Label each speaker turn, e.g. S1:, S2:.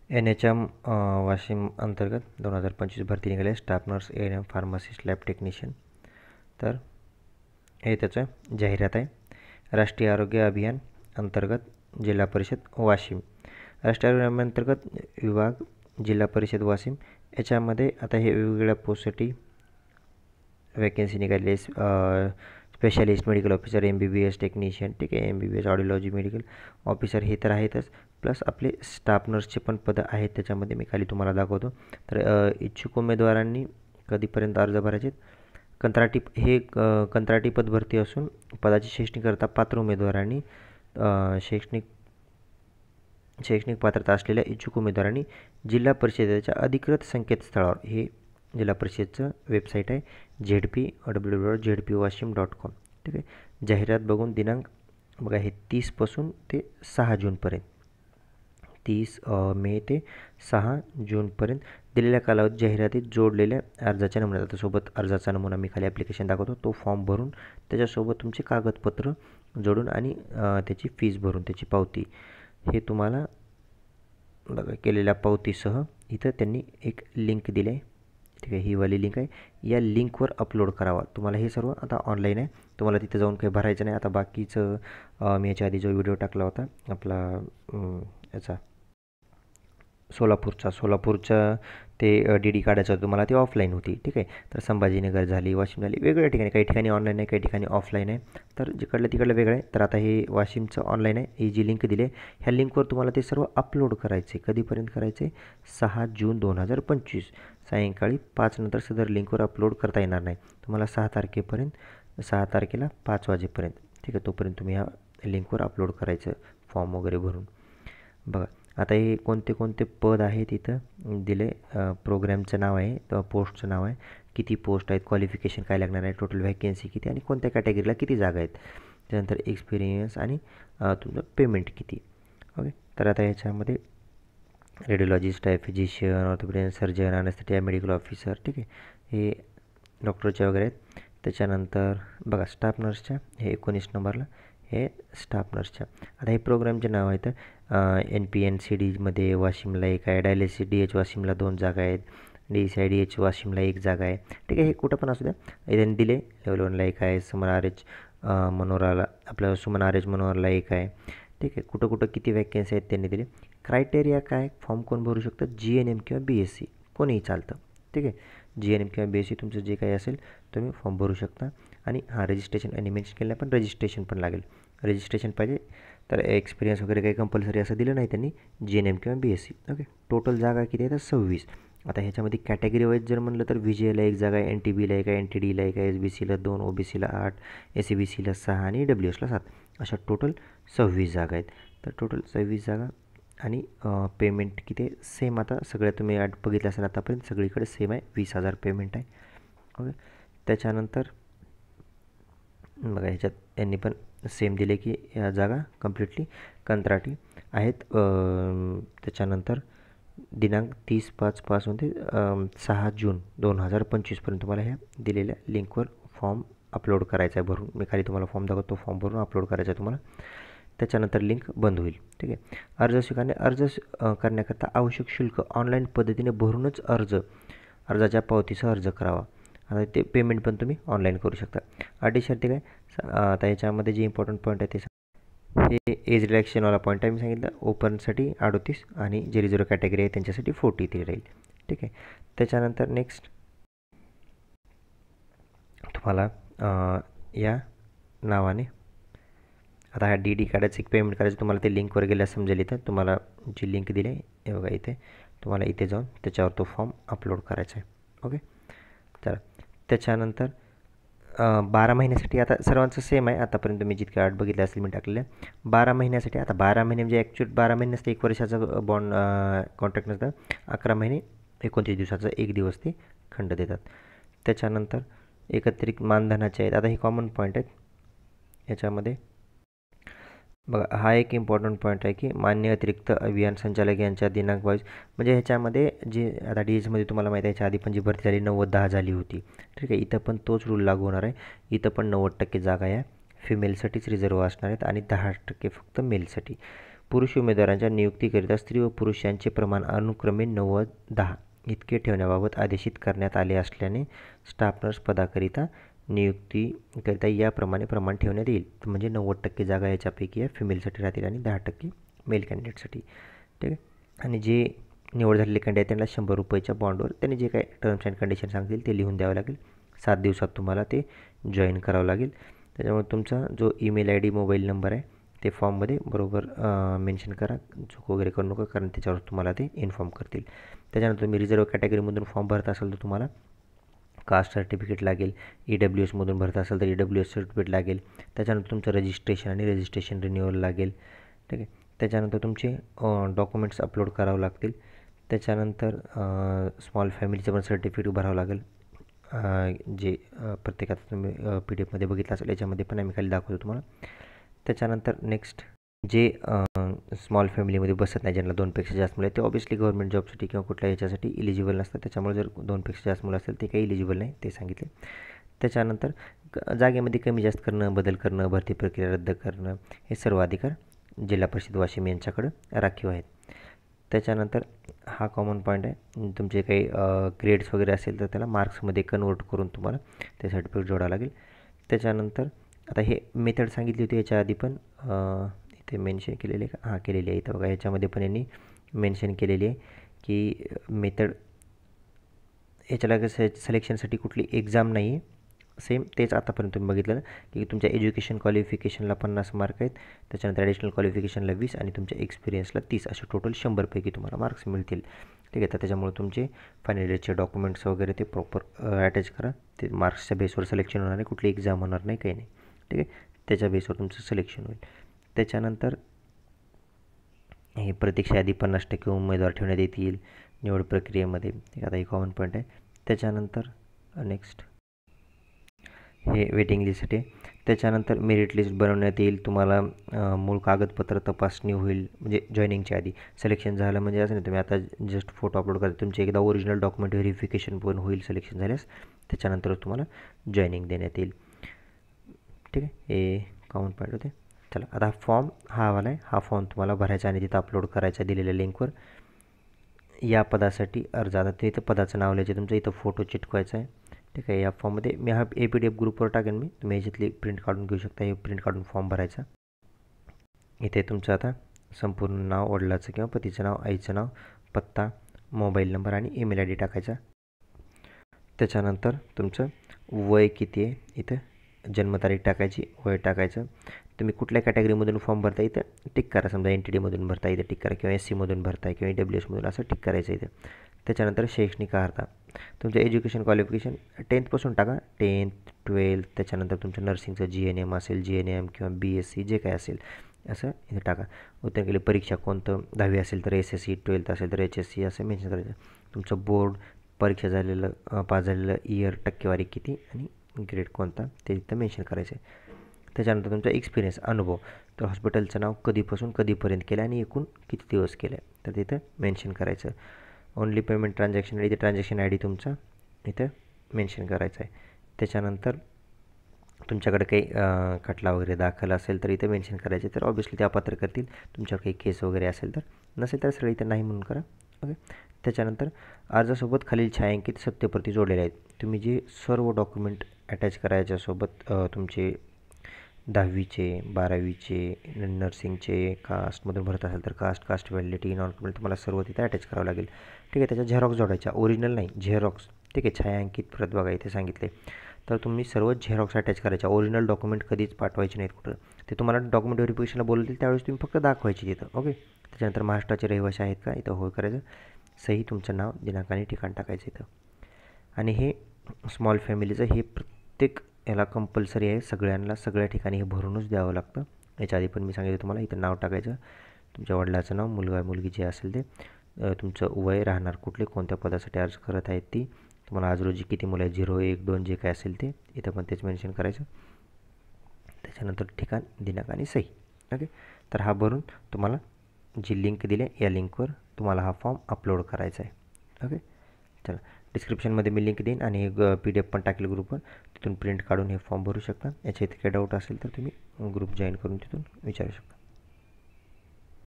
S1: NHM Washim अंतर्गत 2025 भरती निघाली staff nurse ANM pharmacist lab technician. तर हे त्याचं जाहिरात आहे. राष्ट्रीय आरोग्य अभियान अंतर्गत जिल्हा परिषद वाशिम, राष्ट्रीय आरोग्य अभियान अंतर्गत विभाग जिल्हा परिषद वाशिम याच्यामध्ये आता हे वेगवेगळ्या पोस्टसाठी वॅकेन्सी निघाली आहे. Specialist medical officer, MBBS technician, ठीक आहे, MBBS ऑडिओलॉजी मेडिकल ऑफिसर हे तर आहेतच, प्लस आपले स्टाफ नर्सचे पण पदं आहेत त्याच्यामध्ये. मी खाली तुम्हाला दाखवतो. तर इच्छुक उमेदवारांनी कधीपर्यंत अर्ज भरायचे? कंत्राटी पद भरती असून पदाची शैक्षणिककरता पात्र उमेदवारांनी शैक्षणिक पात्रता असलेल्या इच्छुक उमेदवारांनी जिल्हा परिषदेच्या अधिकृत संकेतस्थळावर, हे जिल्हा परिषदेचं वेबसाईट आहे www.zpwashim.com, ठीक आहे. जाहिरात बघून दिनांक बघा हे 30पासून ते 6 जूनपर्यंत, 30 मे ते 6 जूनपर्यंत दिलेल्या कालावधीत जाहिरातीत जोडलेल्या अर्जाच्या नमुन्यात, आता सोबत अर्जाचा नमुना मी खाली ॲप्लिकेशन दाखवतो, तो फॉर्म भरून त्याच्यासोबत तुमचे कागदपत्र जोडून आणि त्याची फीस भरून त्याची पावती, हे तुम्हाला बघा केलेल्या पावतीसह इथं त्यांनी एक लिंक दिली आहे, ठीक आहे. ही वाली लिंक आहे, या लिंकवर अपलोड करावा. तुम्हाला हे सर्व आता ऑनलाईन आहे, तुम्हाला तिथं जाऊन काही भरायचं नाही. आता बाकीचं मी याच्या आधी जो व्हिडिओ टाकला होता आपला याचा सोलापूरचा ते DD काढायचं होतं तुम्हाला, ती ऑफलाईन होती, ठीक आहे. तर संभाजीनगर झाली, वाशिम झाली, वेगवेगळ्या ठिकाणी, काही ठिकाणी ऑनलाईन आहे, काही ठिकाणी ऑफलाईन आहे. तर जिकडलं तिकडलं वेगळं आहे. तर आता हे वाशिमचं ऑनलाईन आहे. ही जी लिंक दिली आहे ह्या लिंकवर तुम्हाला ते सर्व अपलोड करायचे. कधीपर्यंत करायचे? 6 जून 2025 सायंकाळी 5 नंतर सदर लिंकवर अपलोड करता येणार नाही. तुम्हाला 6 तारखेला 5 वाजेपर्यंत, ठीक आहे, तोपर्यंत तुम्ही ह्या लिंकवर अपलोड करायचं फॉर्म वगैरे भरून. बघा आता हे कोणते कोणते पद आहेत इथं दिले. प्रोग्रॅमचं नाव आहे, पोस्टचं नाव आहे, किती पोस्ट आहेत, क्वालिफिकेशन काय लागणार आहे, टोटल व्हॅकेन्सी किती आणि कोणत्या कॅटेगरीला किती जागा आहेत, त्यानंतर एक्सपिरियन्स आणि तुमचं पेमेंट किती. ओके. तर आता ह्याच्यामध्ये रेडिओलॉजिस्ट आहे, फिजिशियन, ऑर्थोपेडियन, सर्जन, अनेस्थेटिया, मेडिकल ऑफिसर, ठीक आहे, हे डॉक्टरच्या वगैरे आहेत. त्याच्यानंतर बघा स्टाफ नर्सच्या हे 19 नंबरला, हे स्टाफ नर्सच्या. आता हे प्रोग्रामचे नाव आहेत. NPNCDमध्ये वाशिमला एक आहे, डायलिसिस DH वाशिमला 2 जागा आहेत, DCIDH वाशिमला 1 जागा आहे, ठीक आहे. हे कुठं पण असू द्या, इथे दिले. लेवल 1ला 1 आहे, सुमन आर एच मनोहरला 1 आहे, ठीक आहे. कुठं कुठं किती वॅकेन्सी आहेत त्यांनी दिले. क्रायटेरिया काय, फॉर्म कोण भरू शकतं? GNM किंवा BSc कोणीही चालतं, ठीक आहे. GNM किंवा BSc तुमचं जे काही असेल तुम्ही फॉर्म भरू शकता. आणि रजिस्ट्रेशन आणि मेन्शन केलं पण रजिस्ट्रेशन पण लागेल. रजिस्ट्रेशन पाहिजे तर एक्सपिरियन्स वगैरे काही कंपल्सरी असं दिलं नाही त्यांनी, GNM किंवा BSc. ओके. टोटल जागा किती आहेत? 26. आता ह्याच्यामध्ये कॅटेगरी वाईज जर म्हणलं तर VJला 1 जागा आहे, NTBला 1 आहे, NTDला 1 आहे, SBCला 2, OBCला 8, SCBCला 6 आणि WSला 7, अशा टोटल 26 जागा आहेत. तर टोटल 26 जागा आणि पेमेंट किती आहे? सेम. आता सगळ्या तुम्ही बघितलं असेल आतापर्यंत सगळीकडे सेम आहे, 20,000 पेमेंट आहे. ओके. त्याच्यानंतर बघा ह्याच्यात यांनी पण सेम दिले की या जागा कम्प्लिटली कंत्राटी आहेत. त्याच्यानंतर दिनांक 30/5 ते 6 जून 2025पर्यंत तुम्हाला ह्या दिलेल्या लिंकवर फॉर्म अपलोड करायचा आहे भरून. मी खाली तुम्हाला फॉर्म दाखवतो, फॉर्म भरून अपलोड करायचा आहे तुम्हाला. त्याच्यानंतर लिंक बंद होईल, ठीक आहे. अर्ज करण्याकरता आवश्यक शुल्क ऑनलाईन पद्धतीने भरूनच अर्जाच्या पावतीसह अर्ज करावा. आता ते पेमेंट पण तुम्ही ऑनलाईन करू शकता. अटी शर्ती काय? आता याच्यामध्ये जे इम्पॉर्टंट पॉईंट आहे ते हे एज रिलॅक्शनवाला पॉईंट आहे मी सांगितलं. ओपनसाठी 38 आणि जे रिझर्व कॅटेगरी आहे त्यांच्यासाठी 43 राहील, ठीक आहे. त्याच्यानंतर नेक्स्ट तुम्हाला या नावाने आता हा DD काढायचं, एक पेमेंट करायचं, तुम्हाला ते लिंकवर गेल्यास समजेल. इथं तुम्हाला जी लिंक दिली आहे हे बघा, इथे तुम्हाला इथे जाऊन त्याच्यावर तो फॉर्म अपलोड करायचा आहे. ओके. तर त्याच्यानंतर 12 महिन्यासाठी आता सर्वांचं सेम आहे. आतापर्यंत मी जितके आठ बघितले असेल मी टाकलेल्या 12 महिन्यासाठी. आता 12 महिने म्हणजे ॲक्च्युअली 12 महिने नसतं, 1 वर्षाचं बॉन्ड कॉन्ट्रॅक्ट नसतं. 11 महिने 29 दिवसाचं 1 दिवस ते खंड देतात. त्याच्यानंतर एकत्रित मानधनाचे आहेत. आता हे कॉमन पॉईंट आहेत याच्यामध्ये. बघा हा एक इम्पॉर्टंट पॉईंट आहे की मान्य अतिरिक्त अभियान संचालक यांच्या दिनांक वाईज, म्हणजे ह्याच्यामध्ये जे आता DHमध्ये तुम्हाला माहिती आहे ह्याच्या आधी पण जी भरती झाली 90-10 झाली होती, ठीक आहे. इथं पण तोच रूल लागू होणार आहे. इथं पण 90% जागा या फिमेलसाठीच रिझर्व असणार आहेत आणि 10% फक्त मेलसाठी. पुरुष उमेदवारांच्या नियुक्तीकरिता स्त्री व पुरुष यांचे प्रमाण अनुक्रमे 90-10 इतके ठेवण्याबाबत आदेशित करण्यात आले असल्याने स्टाफ नर्स पदाकरिता नियुक्तीकरिता याप्रमाणे प्रमाण ठेवण्यात येईल. म्हणजे 90% जागा याच्यापैकी या फिमेलसाठी राहतील आणि 10% मेल कॅन्डिडेटसाठी. ठीक आहे. आणि जे निवड झालेले कॅन्डिडेट त्यांना 100 रुपयाच्या बॉन्डवर त्यांनी जे काही टर्म्स अँड कंडिशन सांगतील ते लिहून द्यावं लागेल. 7 दिवसात तुम्हाला ते जॉईन करावं लागेल. त्याच्यामुळे तुमचा जो ईमेल ID मोबाईल नंबर आहे ते फॉर्ममध्ये बरोबर मेन्शन करा. चूक वगैरे करू नका, कारण त्याच्यावर तुम्हाला ते इन्फॉर्म करतील. त्याच्यानंतर तुम्ही रिझर्व कॅटेगरीमधून फॉर्म भरत असाल तर तुम्हाला कास्ट सर्टिफिकेट लागेल. EWSमधून भरत असाल तर EWS सर्टिफिकेट लागेल. त्याच्यानंतर तुमचं रजिस्ट्रेशन आणि रजिस्ट्रेशन रिन्युअल लागेल. ठीक आहे. त्याच्यानंतर तुमचे डॉक्युमेंट्स अपलोड करावं लागतील. त्याच्यानंतर स्मॉल फॅमिलीचं पण सर्टिफिकेट भरावं लागेल. जे प्रत्येकाचं तुम्ही PDF मध्ये बघितलं असेल, याच्यामध्ये पण आम्ही खाली दाखवतो तुम्हाला. त्याच्यानंतर नेक्स्ट जे स्मॉल फॅमिलीमध्ये बसत नाही, ज्यांना 2पेक्षा जास्त मुलं आहेत, ते ऑब्वियसली गव्हर्मेंट जॉबसाठी किंवा कुठल्या याच्यासाठी इलिजिबल नसतात. त्याच्यामुळे जर 2पेक्षा जास्त मुलं असेल ते काही इलिजिबल नाही, ते सांगितले. त्याच्यानंतर जागेमध्ये कमी जास्त करणं, बदल करणं, भरती प्रक्रिया रद्द करणं हे सर्व अधिकार जिल्हा परिषद वाशिम यांच्याकडं राखीव आहेत. त्याच्यानंतर हा कॉमन पॉईंट आहे, तुमचे काही ग्रेड्स वगैरे असेल तर त्याला मार्क्समध्ये कन्वर्ट करून तुम्हाला ते सर्टिफिकेट जोडावं लागेल. त्याच्यानंतर आता हे मेथड सांगितली होती याच्या आधी पण इथे मेन्शन केलेली आहे का? केलेली आहे. इथं बघा, याच्यामध्ये पण यांनी मेन्शन केलेली आहे की मेथड याच्याला कसं सिलेक्शनसाठी कुठली एक्झाम नाही आहे. सेम तेच आतापर्यंत तुम्ही बघितलं ना, की तुमच्या एज्युकेशन क्वालिफिकेशनला 50 मार्क आहेत, त्याच्यानंतर ॲडिशनल क्वालिफिकेशनला 20 आणि तुमच्या एक्सपिरियन्सला 30, असे टोटल 100पैकी तुम्हाला मार्क्स मिळतील. ठीक आहे. तर त्याच्यामुळे तुमचे फायनल इयरचे डॉक्युमेंट्स वगैरे ते प्रॉपर अटॅच करा. ते मार्क्सच्या बेसवर सिलेक्शन होणार नाही, कुठली एक्झाम होणार नाही, काही नाही. ठीक आहे. त्याच्या बेसवर तुमचं सिलेक्शन होईल. त्याच्यानंतर हे प्रतीक्षा यादी 50% उमेदवार ठेवण्यात येतील निवड प्रक्रियेमध्ये. आता ही कॉमन पॉईंट आहे. त्याच्यानंतर नेक्स्ट हे वेटिंग लिस्टसाठी. त्याच्यानंतर मेरिट लिस्ट बनवण्यात येईल. तुम्हाला मूळ कागदपत्र तपासणी होईल, म्हणजे जॉईनिंगच्या आधी. सिलेक्शन झालं म्हणजे असं नाही तुम्ही आता जस्ट फोटो अपलोड करता, तुमचे एकदा ओरिजिनल डॉक्युमेंट व्हेरिफिकेशन पण होईल सिलेक्शन झाल्यास. त्याच्यानंतर तुम्हाला जॉईनिंग देण्यात येईल. ठीक आहे. हे कॉमन पॉईंट होते. चला, आता फॉर्म हा वाला आहे. हा फॉर्म तुम्हाला भरायचा आणि तिथं अपलोड करायचा दिलेल्या लिंकवर. या पदासाठी अर्ज, आता ते इथं पदाचं नाव लिहायचं, तुमचं इथं फोटो चिटकवायचा आहे. ठीक आहे. या फॉर्ममध्ये मी हा PDF ग्रुपवर टाकेन मी, तुम्ही ह्याच्यातली प्रिंट काढून घेऊ शकता. हे प्रिंट काढून फॉर्म भरायचा. इथे तुमचं आता संपूर्ण नाव, वडिलाचं किंवा पतीचं नाव, आईचं नाव, पत्ता, मोबाईल नंबर आणि ईमेल ID टाकायचा. त्याच्यानंतर तुमचं वय किती आहे, इथं जन्मतारीख टाकायची, वय टाकायचं. तुम्ही कुठल्या कॅटेगरीमधून फॉर्म भरता इथं टिक करा. समजा NTDमधून भरता इथं टिक करा, किंवा SCमधून भरताय किंवा EWSमधून, असं टिक करायचं इथं. त्याच्यानंतर शैक्षणिक अर्हता, तुमचं एज्युकेशन क्वालिफिकेशन 10th टाका, 10th 12th. त्याच्यानंतर तुमचं नर्सिंगचं GNM असेल, GNM किंवा BSc जे काय असेल असं इथे टाका. उत्तर केले परीक्षा कोणतं, 10वी असेल तर SSC, 12th असेल तर HSC असं मेन्शन करायचं. तुमचं बोर्ड परीक्षा झालेलं, पास झालेलं इयर, टक्केवारी किती आणि ग्रेड कोणता ते इथं मेन्शन करायचं आहे. त्याच्यानंतर तुमचा एक्सपिरियन्स, अनुभव, तर हॉस्पिटलचं नाव कधीपासून कधीपर्यंत केलं आणि एकूण किती दिवस केलं आहे तर तिथं मेन्शन करायचं. ओनली पेमेंट ट्रान्झॅक्शन, इथे ट्रान्झॅक्शन ID तुमचा इथं मेन्शन करायचा आहे. त्याच्यानंतर तुमच्याकडे काही खटला वगैरे दाखल असेल तर इथे मेन्शन करायचे, तर ऑब्वियसली ते अपात्र करतील. तुमच्याकडे काही केस वगैरे असेल तर, नसेल तर सरळ इथं नाही म्हणून करा. ओके. त्याच्यानंतर अर्जासोबत खालील छायांकित सत्यप्रती जोडलेले आहेत. तुम्ही जे सर्व डॉक्युमेंट अटॅच करायच्यासोबत तुमचे 10वीचे, 12वीचे, नर्सिंगचे, कास्टमधून भरत असेल तर कास्ट व्हॅलिडिटी, नॉन क्रिमिनल, तुम्हाला सर्व तिथे अटॅच करावं लागेल. ठीक आहे. त्याच्या झेरॉक्स जोडायच्या, ओरिजिनल नाही, झेरॉक्स. ठीक आहे. छायांकित प्रत बघा इथे सांगितले, तर तुम्ही सर्व झेरॉक्स अटॅच करायच्या. ओरिजिनल डॉक्युमेंट कधीच पाठवायचे नाहीत कुठं. ते तुम्हाला डॉक्युमेंट व्हेरिफिकेशनला बोलतील त्यावेळेस तुम्ही फक्त दाखवायची तिथं. ओके. त्याच्यानंतर महाराष्ट्राचे रहिवासी आहेत का, इथं होय करायचं. सही, तुमचं नाव, दिनांक आणि ठिकाण टाकायचं इथं. आणि हे स्मॉल फॅमिलीचं हे प्रत्येक याला कंपल्सरी आहे, सगळ्यांना सगळ्या ठिकाणी हे भरूनच द्यावं लागतं. याच्या आधी पण मी सांगितलं तुम्हाला, इथं नाव टाकायचं, तुमच्या वडिलाचं नाव, मुलगा मुलगी जे असेल ते, तुमचं वय, राहणार कुठले, कोणत्या पदासाठी अर्ज करत आहेत ती, तुम्हाला आज रोजी किती मुलं आहेत, 0, 1, 2 जे काय असेल ते इथं पण तेच मेन्शन करायचं. त्याच्यानंतर ठिकाण, दिनांक आणि सही. ओके. तर हा भरून तुम्हाला जी लिंक दिली या लिंकवर तुम्हाला हा फॉर्म अपलोड करायचा आहे. ओके. चला, डिस्क्रिप्शनमध्ये मी लिंक देईन आणि PDF पण टाकेल ग्रुपवर, तिथून प्रिंट काढून हे फॉर्म भरू शकता. याच्या इथे काही डाऊट असेल तर तुम्ही ग्रुप जॉईन करून तिथून विचारू शकता.